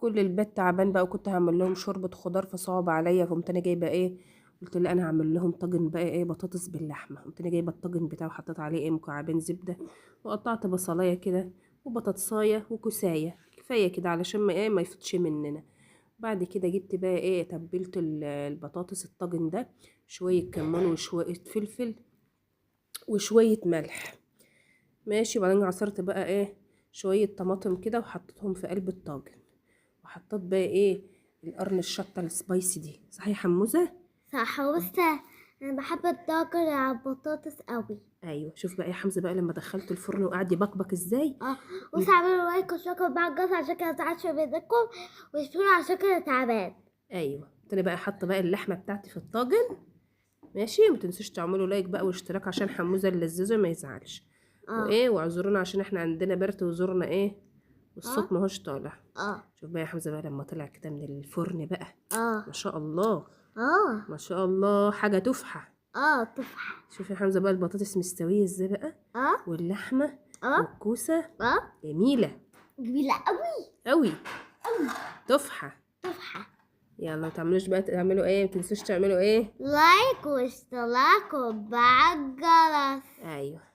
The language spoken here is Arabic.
كل البيت تعبان بقى، وكنت هعمل لهم شوربه خضار فصعب عليا، فقمت انا جايبه ايه، قلت لا انا هعمل لهم طاجن بقى ايه بطاطس باللحمه. قمت انا جايبه الطاجن بتاعه وحطيت عليه ايه مكعبين زبده، وقطعت بصلايه كده وبطاطسايه وكوسايه كفايه كده علشان ما ايه ما يفوتش مننا. بعد كده جبت بقى ايه تبلت البطاطس الطاجن ده، شويه كمون وشويه فلفل وشويه ملح، ماشي. وبعدين عصرت بقى ايه شويه طماطم كده وحطيتهم في قلب الطاجن، وحطيت بقى ايه القرن الشطه السبايسي دي، صحيح يا حموزه؟ صح. بس انا بحب الطاجن على البطاطس قوي. ايوه شوف بقى يا حمزه بقى لما دخلت الفرن وقعد يبقبق ازاي. وتعملوا لايك وشكر بقى الجزء عشان كده متعرفش بيدكم، واشتروا عشان كده تعبان. ايوه قلت لي بقى حاطه بقى اللحمه بتاعتي في الطاجن، ماشي. ما تنسوش تعملوا لايك بقى واشتراك عشان حموزه اللذيذه ما يزعلش. اه وايه واعذرونا عشان احنا عندنا برد وزورنا ايه اه والصوت ماهوش طالع. اه شوف بقى يا حمزه بقى لما طلع كده من الفرن بقى، اه ما شاء الله، اه ما شاء الله حاجه تفحه. تفاح. شوف يا حمزه بقى البطاطس مستويه ازاي بقى، اه واللحمه اه والكوسه اه جميله جميلة قوي قوي، قوي. تفحه. تفاح. يلا ما تعملوش بقى تعملوا ايه، ما تنسوش تعملوا ايه. لايك واشتراك وبعد الجرس. ايوه.